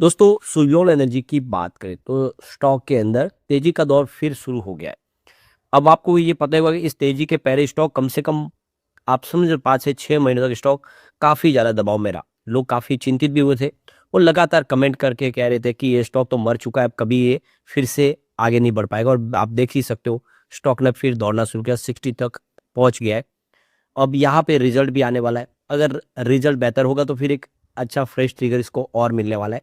दोस्तों, सुज़लोन एनर्जी की बात करें तो स्टॉक के अंदर तेजी का दौर फिर शुरू हो गया है। अब आपको ये पता होगा कि इस तेजी के पहले स्टॉक कम से कम आप समझ लो 5 से 6 महीने तक स्टॉक काफ़ी ज़्यादा दबाव में रहा। लोग काफ़ी चिंतित भी हुए थे और लगातार कमेंट करके कह रहे थे कि ये स्टॉक तो मर चुका है, अब कभी ये फिर से आगे नहीं बढ़ पाएगा और आप देख ही सकते हो स्टॉक ने फिर दौड़ना शुरू किया, 60 तक पहुँच गया है। अब यहाँ पे रिज़ल्ट भी आने वाला है। अगर रिज़ल्ट बेहतर होगा तो फिर एक अच्छा फ्रेश ट्रिगर इसको और मिलने वाला है।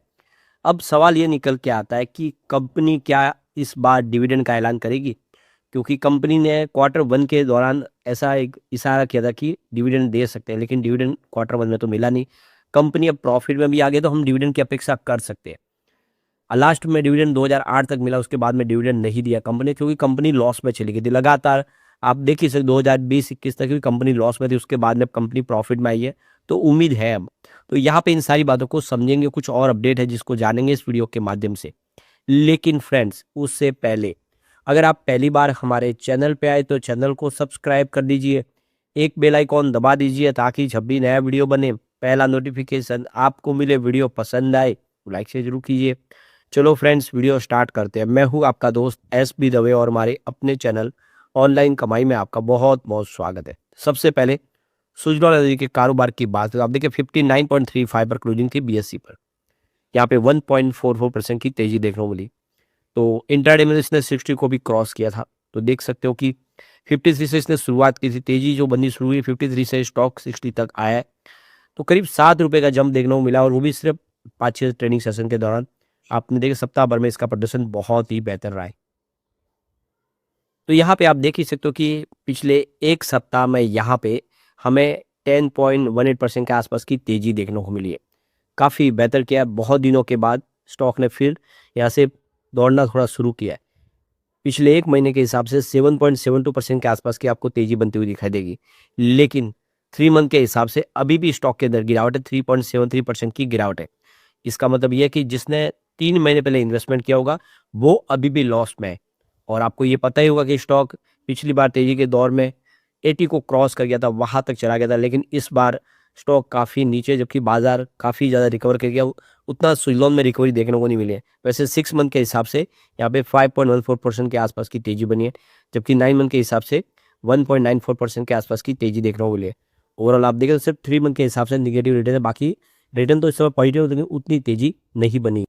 अब सवाल ये निकल के आता है कि कंपनी क्या इस बार डिविडेंड का ऐलान करेगी? क्योंकि कंपनी ने क्वार्टर 1 के दौरान ऐसा एक इशारा किया था कि डिविडेंड दे सकते हैं, लेकिन डिविडेंड क्वार्टर 1 में तो मिला नहीं। कंपनी अब प्रॉफिट में भी आ गई तो हम डिविडेंड की अपेक्षा कर सकते हैं। लास्ट में डिविडेंड 2008 तक मिला, उसके बाद में डिविडेंड नहीं दिया कंपनी, क्योंकि कंपनी लॉस में चली गई थी। लगातार आप देख ही सकते 2020-21 तक भी कंपनी लॉस में थी, उसके बाद में कंपनी प्रॉफिट में आई है, तो उम्मीद है अब। तो यहाँ पे इन सारी बातों को समझेंगे, कुछ और अपडेट है जिसको जानेंगे इस वीडियो के माध्यम से। लेकिन फ्रेंड्स, उससे पहले अगर आप पहली बार हमारे चैनल पे आए तो चैनल को सब्सक्राइब कर दीजिए, एक बेल आइकॉन दबा दीजिए ताकि जब भी नया वीडियो बने पहला नोटिफिकेशन आपको मिले। वीडियो पसंद आए तो लाइक से जरूर कीजिए। चलो फ्रेंड्स, वीडियो स्टार्ट करते हैं। मैं हूं आपका दोस्त SB दवे और हमारे अपने चैनल ऑनलाइन कमाई में आपका बहुत बहुत स्वागत है। सबसे पहले सुजलॉन एनर्जी के कारोबार की बात करें, आप देखिए 59.35 पर क्लोजिंग थी BSE पर। यहाँ पे 1.44% की तेजी देखने को मिली। तो इंट्राडे में इसने 60 को भी क्रॉस किया था। तो देख सकते हो कि 53 से इसने शुरुआत की थी, तेजी जो बननी शुरू हुई 53 से स्टॉक 60 तक आया है। तो करीब ₹7 का जंप देखने को मिला और वो भी सिर्फ 5-6 ट्रेडिंग सेशन के दौरान। आपने देखा सप्ताह भर में इसका प्रदर्शन बहुत ही बेहतर रहा है। तो यहाँ पे आप देख ही सकते हो कि पिछले एक सप्ताह में यहाँ पे हमें 10.18% के आसपास की तेजी देखने को मिली है। काफ़ी बेहतर किया है। बहुत दिनों के बाद स्टॉक ने फिर यहाँ से दौड़ना थोड़ा शुरू किया है। पिछले 1 महीने के हिसाब से 7.72% के आसपास की आपको तेज़ी बनती हुई दिखाई देगी। लेकिन 3 मंथ के हिसाब से अभी भी स्टॉक के अंदर गिरावट है, 3.73% की गिरावट है। इसका मतलब ये है कि जिसने 3 महीने पहले इन्वेस्टमेंट किया होगा, वो अभी भी लॉस में है। और आपको ये पता ही होगा कि स्टॉक पिछली बार तेज़ी के दौर में 80 को क्रॉस कर गया था, वहाँ तक चला गया था। लेकिन इस बार स्टॉक काफ़ी नीचे, जबकि बाज़ार काफ़ी ज़्यादा रिकवर कर गया। उतना सुजलॉन में रिकवरी देखने को नहीं मिली है। वैसे 6 मंथ के हिसाब से यहाँ पे 5.14% के आसपास की तेज़ी बनी है, जबकि 9 मंथ के हिसाब से 1.94% के आसपास की तेज़ी देखने को मिली है। ओवरऑल आप देखें तो सिर्फ 3 मंथ के हिसाब से नेगेटिव रिटर्न है, बाकी रिटर्न तो इस समय पॉजिटिव है, लेकिन उतनी तेज़ी नहीं बनी।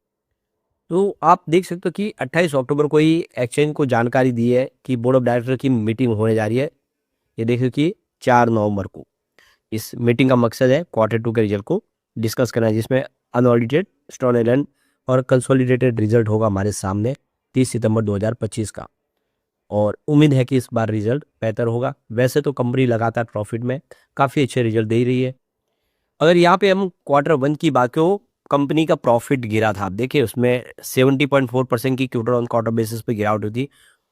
तो आप देख सकते हो कि 28 अक्टूबर को ही एक्सचेंज को जानकारी दी है कि बोर्ड ऑफ डायरेक्टर की मीटिंग होने जा रही है। ये देखिए कि 4 नवंबर को इस मीटिंग का मकसद है क्वार्टर 2 के रिजल्ट को डिस्कस करना है, जिसमें अनऑडिटेड स्टैंडअलोन और कंसोलिडेटेड रिजल्ट होगा हमारे सामने 30 सितंबर 2025 का। और उम्मीद है कि इस बार रिजल्ट बेहतर होगा। वैसे तो कंपनी लगातार प्रॉफिट में काफ़ी अच्छे रिजल्ट दे रही है। अगर यहाँ पे हम क्वार्टर 1 की बात करें, कंपनी का प्रॉफिट गिरा था। आप देखिए उसमें 70.4% की क्वार्टर ऑन क्वार्टर बेसिस पे गिरावट हुई थी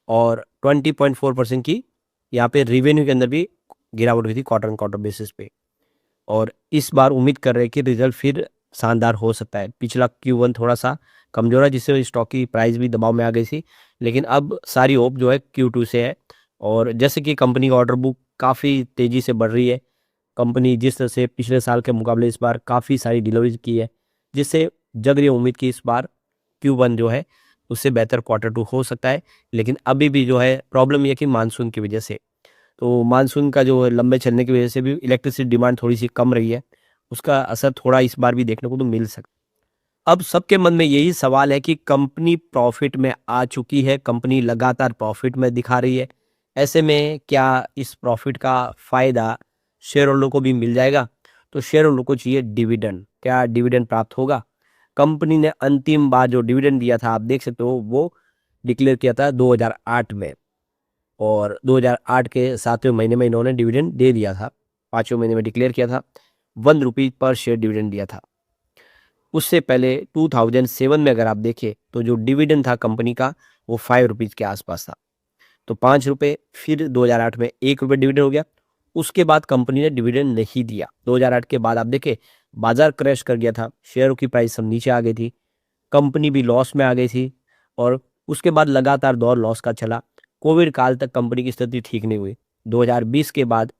और 20.4% की यहाँ पे रेवेन्यू के अंदर भी गिरावट हुई थी क्वार्टर ऑन क्वार्टर बेसिस पे। और इस बार उम्मीद कर रहे हैं कि रिजल्ट फिर शानदार हो सकता है। पिछला Q1 थोड़ा-सा कमज़ोर है, जिससे स्टॉक की प्राइस भी दबाव में आ गई थी। लेकिन अब सारी होप जो है Q2 से है और जैसे कि कंपनी का ऑर्डर बुक काफ़ी तेज़ी से बढ़ रही है। कंपनी जिस तरह से पिछले साल के मुकाबले इस बार काफ़ी सारी डिलीवरीज़ की है, जिससे जग रही है उम्मीद कि इस बार Q1 जो है उससे बेहतर क्वार्टर 2 हो सकता है। लेकिन अभी भी जो है प्रॉब्लम ये है कि मानसून की वजह से, तो मानसून का जो है लंबे चलने की वजह से भी इलेक्ट्रिसिटी डिमांड थोड़ी-सी कम रही है। उसका असर थोड़ा इस बार भी देखने को तो मिल सकता है। अब सबके मन में यही सवाल है कि कंपनी प्रॉफिट में आ चुकी है, कंपनी लगातार प्रॉफिट में दिखा रही है। ऐसे में क्या इस प्रॉफिट का फ़ायदा शेयर होल्डर को भी मिल जाएगा? तो शेयर होल्डर को चाहिए डिविडेंड। क्या डिविडेंड प्राप्त होगा? कंपनी ने अंतिम बार जो डिविडेंड दिया था, आप देख सकते हो, वो डिक्लेयर किया था 2008 में और 2008 के 7वें महीने में इन्होंने डिविडेंड दे दिया था। 5वें महीने में डिक्लेयर किया था, ₹1 पर शेयर डिविडेंड दिया था। उससे पहले 2007 में अगर आप देखें तो जो डिविडेंड था कंपनी का, वो ₹5 के आसपास था। तो ₹5, फिर 2008 में ₹1 डिविडेंड हो गया। उसके बाद कंपनी ने डिविडेंड नहीं दिया। 2008 के बाद आप देखें बाजार क्रैश कर गया था, शेयरों की प्राइस सब नीचे आ गई थी, कंपनी भी लॉस में आ गई थी और उसके बाद लगातार दौर लॉस का चला। कोविड काल तक कंपनी की स्थिति ठीक नहीं हुई। 2020 के बाद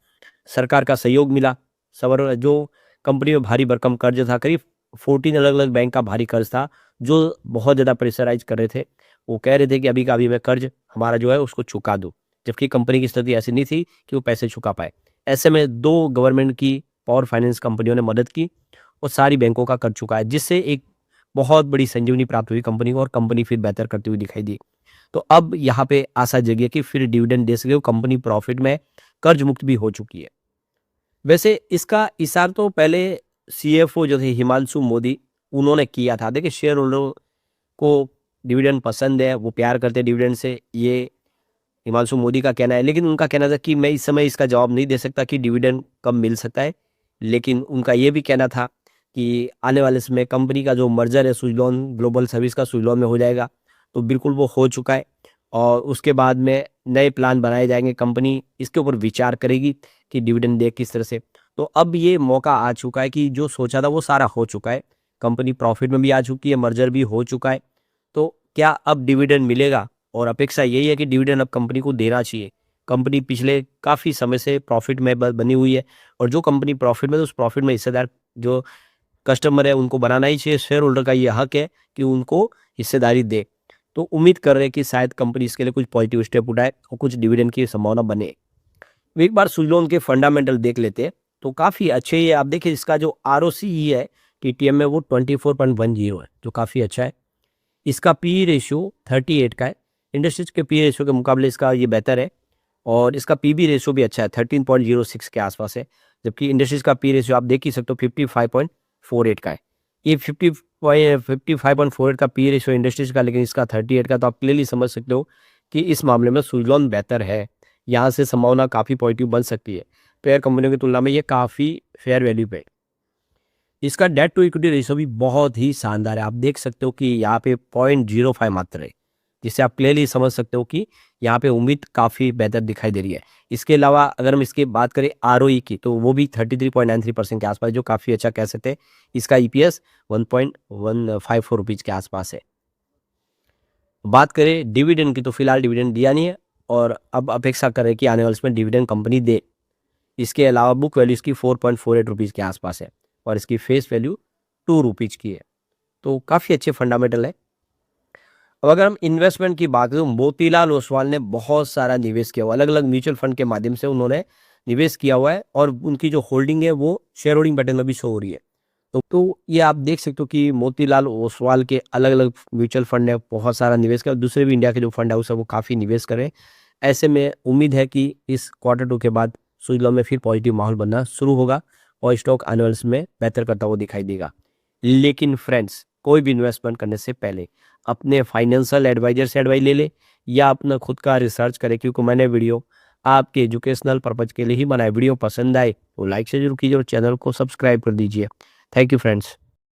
सरकार का सहयोग मिला। जो कंपनी में भारी भरकम कर्ज था, करीब 14 अलग-अलग बैंक का भारी कर्ज था, जो बहुत ज़्यादा प्रेशराइज़ कर रहे थे। वो कह रहे थे कि अभी का अभी मैं कर्ज हमारा जो है उसको चुका दूँ, जबकि कंपनी की स्थिति ऐसी नहीं थी कि वो पैसे चुका पाए। ऐसे में 2 गवर्नमेंट की पावर फाइनेंस कंपनियों ने मदद की और सारी बैंकों का कर्ज चुकाया, जिससे एक बहुत बड़ी संजीवनी प्राप्त हुई कंपनी को और कंपनी फिर बेहतर करती हुई दिखाई दी। तो अब यहाँ पे आशा जगी है कि फिर डिविडेंड दे सके, वो कंपनी प्रॉफिट में कर्ज मुक्त भी हो चुकी है। वैसे इसका इशारा तो पहले सीएफओ जो थे हिमांशु मोदी, उन्होंने किया था। देखिए शेयर होल्डर को डिविडेंड पसंद है, वो प्यार करते हैं डिविडेंड से, ये हिमांशु मोदी का कहना है। लेकिन उनका कहना था कि मैं इस समय इसका जवाब नहीं दे सकता कि डिविडेंड कब मिल सकता है। लेकिन उनका ये भी कहना था कि आने वाले समय कंपनी का जो मर्जर है सुज़लोन ग्लोबल सर्विस का सुज़लोन में हो जाएगा, तो बिल्कुल वो हो चुका है और उसके बाद में नए प्लान बनाए जाएँगे। कंपनी इसके ऊपर विचार करेगी कि डिविडेंड दे किस तरह से। तो अब ये मौका आ चुका है कि जो सोचा था वो सारा हो चुका है। कंपनी प्रॉफिट में भी आ चुकी है, मर्जर भी हो चुका है। तो क्या अब डिविडेंड मिलेगा? और अपेक्षा यही है कि डिविडेंड अब कंपनी को देना चाहिए। कंपनी पिछले काफ़ी समय से प्रॉफिट में ब बनी हुई है और जो कंपनी प्रॉफिट में है, तो उस प्रॉफिट में हिस्सेदार जो कस्टमर है उनको बनाना ही चाहिए। शेयर होल्डर का ये हक है कि उनको हिस्सेदारी दे। तो उम्मीद कर रहे हैं कि शायद कंपनी इसके लिए कुछ पॉजिटिव स्टेप उठाए और कुछ डिविडेंड की संभावना बने। एक बार सुज़लोन के फंडामेंटल देख लेते हैं, तो काफ़ी अच्छे ही है। आप देखिए इसका जो आरओसीई है टीटीएम में वो 24.10 है, जो काफ़ी अच्छा है। इसका पी रेशियो 38 का है। इंडस्ट्रीज के पी रेशियो के मुकाबले इसका ये बेहतर है और इसका पीबी रेशियो भी अच्छा है, 13.06 के आसपास है। जबकि इंडस्ट्रीज का पी रेशियो आप देख ही सकते हो 55.48 का है। ये 55.48 का पी रेशियो इंडस्ट्रीज का, लेकिन इसका 38 का, तो आप क्लियरली समझ सकते हो कि इस मामले में सुज़लोन बेहतर है। यहाँ से संभावना काफ़ी पॉजिटिव बन सकती है। पेयर कंपनियों की तुलना में ये काफ़ी फेयर वैल्यू पे है। इसका डेट टू इक्विटी रेशियो भी बहुत ही शानदार है। आप देख सकते हो कि यहाँ पे 0.05 मात्र है, जिससे आप क्लियरली समझ सकते हो कि यहाँ पे उम्मीद काफ़ी बेहतर दिखाई दे रही है। इसके अलावा अगर हम इसकी बात करें आरओई की, तो वो भी 33.93% के आसपास, जो काफ़ी अच्छा कह सकते हैं। इसका ईपीएस 1.154 रुपीज़ के आसपास है। बात करें डिविडेंड की, तो फिलहाल डिविडेंड दिया नहीं है और अब अपेक्षा करें कि आने वाले समय डिविडेंड कंपनी दे। इसके अलावा बुक वैल्यू इसकी 4.48 रुपीज़ के आसपास है और इसकी फेस वैल्यू 2 रुपीज़ की है। तो काफ़ी अच्छे फंडामेंटल है। अब अगर हम इन्वेस्टमेंट की बात करें, तो मोतीलाल ओसवाल ने बहुत सारा निवेश किया हुआ, अलग अलग म्यूचुअल फंड के माध्यम से उन्होंने निवेश किया हुआ है और उनकी जो होल्डिंग है वो शेयर होल्डिंग पैटर्न में भी शो हो रही है। तो ये आप देख सकते हो कि मोतीलाल ओसवाल के अलग अलग म्यूचुअल फंड ने बहुत सारा निवेश किया और दूसरे भी इंडिया के जो फंड हाउस है वो काफ़ी निवेश करें। ऐसे में उम्मीद है कि इस Q2 के बाद सुजलॉन में फिर पॉजिटिव माहौल बनना शुरू होगा और स्टॉक आने वाले समय में बेहतर करता हुआ दिखाई देगा। लेकिन फ्रेंड्स, कोई भी इन्वेस्टमेंट करने से पहले अपने फाइनेंशियल एडवाइजर से एडवाइस ले ले या अपना खुद का रिसर्च करें, क्योंकि मैंने वीडियो आपके एजुकेशनल पर्पज के लिए ही बनाया। वीडियो पसंद आए तो लाइक से जरूर कीजिए और चैनल को सब्सक्राइब कर दीजिए। Thank you friends.